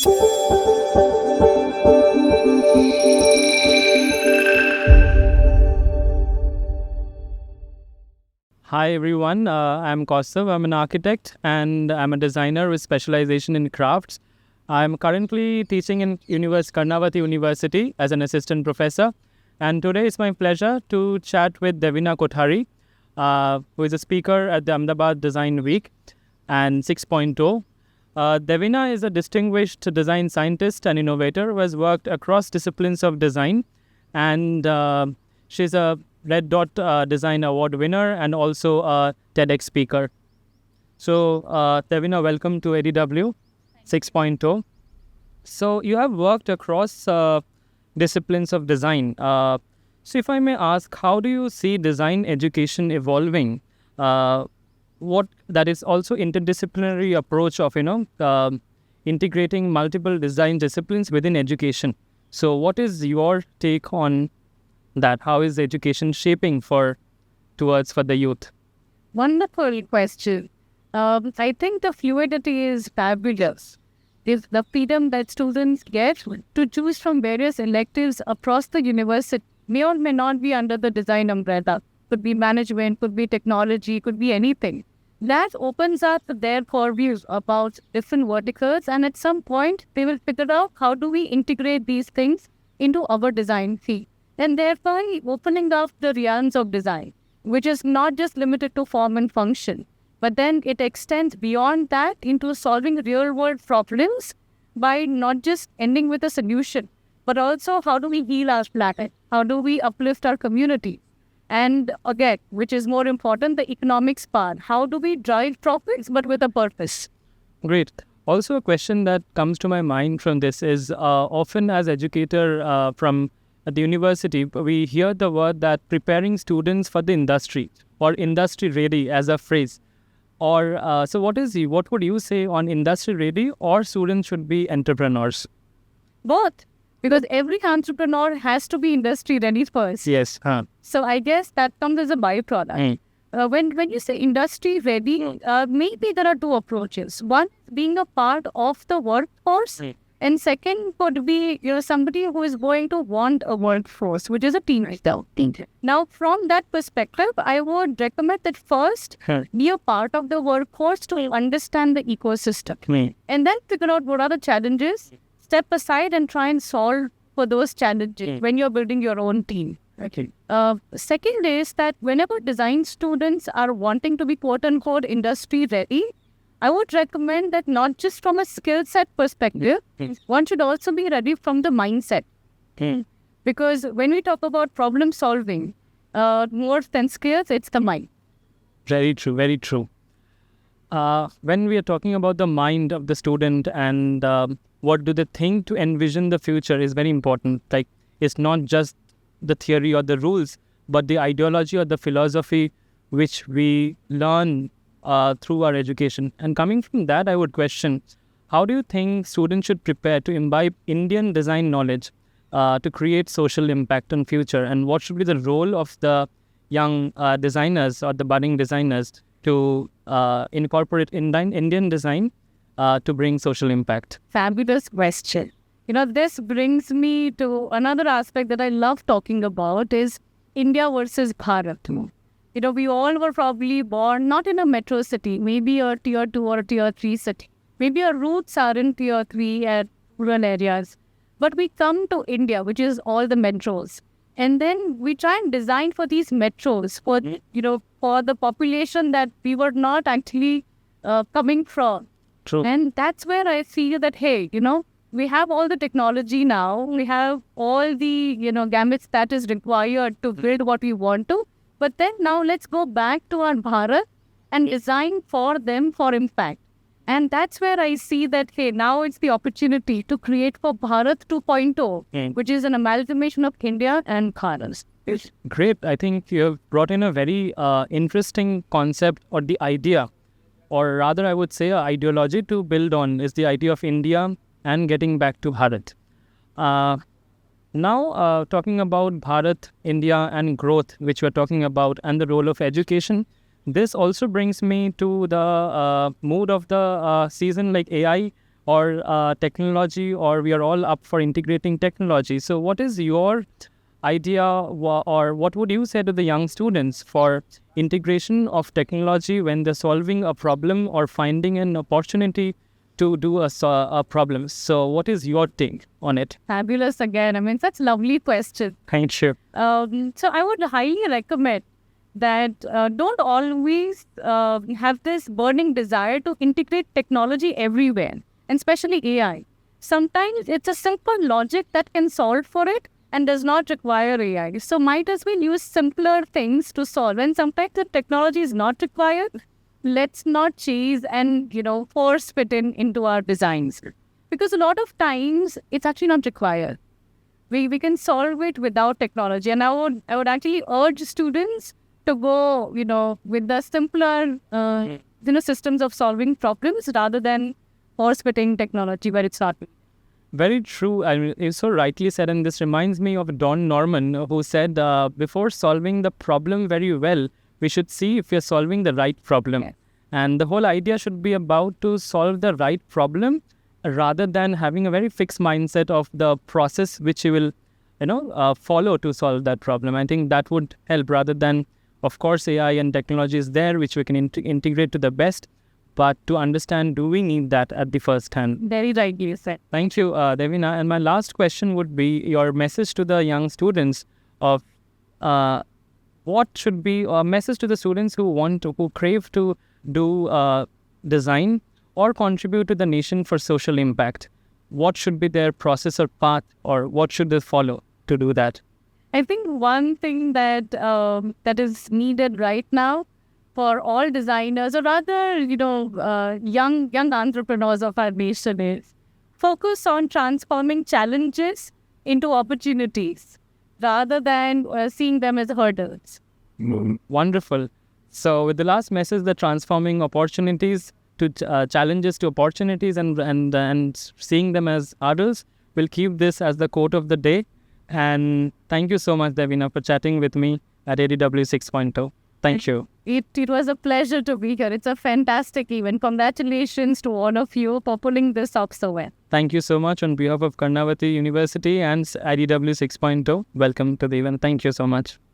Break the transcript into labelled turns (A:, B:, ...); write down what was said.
A: Hi everyone, I'm Kaustav. I'm an architect and I'm a designer with specialization in crafts. I'm currently teaching in Karnavati University as an assistant professor. And today it's my pleasure to chat with Devina Kothari, who is a speaker at the Ahmedabad Design Week and 6.0. Devina is a distinguished design scientist and innovator who has worked across disciplines of design. And she's a Red Dot Design Award winner and also a TEDx speaker. So, Devina, welcome to ADW 6.0. So, you have worked across disciplines of design. So, if I may ask, how do you see design education evolving? What that is also interdisciplinary approach of integrating multiple design disciplines within education. So, what is your take on that? How is education shaping for the youth?
B: Wonderful question. I think the fluidity is fabulous. Is the freedom that students get to choose from various electives across the university may or may not be under the design umbrella. Could be management, could be technology, could be anything. That opens up their purviews about different verticals, and at some point they will figure out how do we integrate these things into our design field. And therefore opening up the realms of design, which is not just limited to form and function, but then it extends beyond that into solving real-world problems by not just ending with a solution, but also how do we heal our planet? How do we uplift our community? And again, which is more important, the economics part. How do we drive profits, but with a purpose?
A: Great. Also, a question that comes to my mind from this is often as educator from at the university, we hear the word that preparing students for the industry or industry ready as a phrase. Or so what would you say on industry ready or students should be entrepreneurs?
B: Both, because every entrepreneur has to be industry ready first.
A: Yes.
B: So I guess that comes as a byproduct. When you say industry ready, maybe there are two approaches. One, being a part of the workforce. And second could be somebody who is going to want a workforce, which is a team. Now, from that perspective, I would recommend that first be a part of the workforce to understand the ecosystem. And then figure out what are the challenges, step aside and try and solve for those challenges when you're building your own team. Second is that whenever design students are wanting to be quote-unquote industry ready, I would recommend that not just from a skill set perspective, one should also be ready from the mindset. Because when we talk about problem solving, more than skills, it's the mind.
A: Very true, very true. When we are talking about the mind of the student and what do they think to envision the future is very important. Like, it's not just the theory or the rules, but the ideology or the philosophy which we learn through our education. And coming from that, I would question, how do you think students should prepare to imbibe Indian design knowledge to create social impact on future? And what should be the role of the young designers or the budding designers to incorporate Indian design to bring social impact?
B: Fabulous question. This brings me to another aspect that I love talking about is India versus Bharat. We all were probably born not in a metro city, maybe a tier 2 or a tier 3 city. Maybe our roots are in tier 3 and rural areas. But we come to India, which is all the metros. And then we try and design for these metros, for the population that we were not actually coming from.
A: True.
B: And that's where I feel that, hey, we have all the technology now. We have all the, gamuts that is required to build what we want to. But then now let's go back to our Bharat and design for them for impact. And that's where I see that, hey, now it's the opportunity to create for Bharat 2.0, which is an amalgamation of India and Bharat.
A: Great. I think you have brought in a very interesting concept or the idea, or rather I would say an ideology to build on is the idea of India and getting back to Bharat. Now, talking about Bharat, India and growth, which we're talking about, and the role of education, this also brings me to the mood of the season, like AI or technology, or we are all up for integrating technology. So what is your idea, or what would you say to the young students for integration of technology when they're solving a problem or finding an opportunity to do a problem? So what is your take on it?
B: Fabulous again. I mean, such lovely question.
A: Thank you.
B: So I would highly recommend that don't always have this burning desire to integrate technology everywhere, and especially AI. Sometimes it's a simple logic that can solve for it and does not require AI. So might as well use simpler things to solve. And sometimes the technology is not required. Let's not chase and, force fit into our designs. Because a lot of times it's actually not required. We can solve it without technology. And I would actually urge students to go, with the simpler, systems of solving problems rather than force-fitting technology where it's not.
A: Very true. I mean, you so rightly said, and this reminds me of Don Norman, who said, before solving the problem very well, we should see if we are solving the right problem.
B: Yes.
A: And the whole idea should be about to solve the right problem rather than having a very fixed mindset of the process which you will, follow to solve that problem. I think that would help rather than, of course, AI and technology is there, which we can integrate to the best. But to understand, do we need that at the first hand?
B: Very rightly you said.
A: Thank you, Devina. And my last question would be your message to the young students of what should be a message to the students who crave to do design or contribute to the nation for social impact. What should be their process or path, or what should they follow to do that?
B: I think one thing that that is needed right now for all designers, or rather, young entrepreneurs of our nation, is focus on transforming challenges into opportunities rather than seeing them as hurdles.
A: Wonderful. So with the last message, the transforming opportunities to challenges to opportunities and seeing them as hurdles, we'll keep this as the quote of the day. And thank you so much, Devina, for chatting with me at ADW 6.0. Thank you.
B: It was a pleasure to be here. It's a fantastic event. Congratulations to all of you for pulling this off so well.
A: Thank you so much on behalf of Karnavati University and IDW 6.0. Welcome to the event. Thank you so much.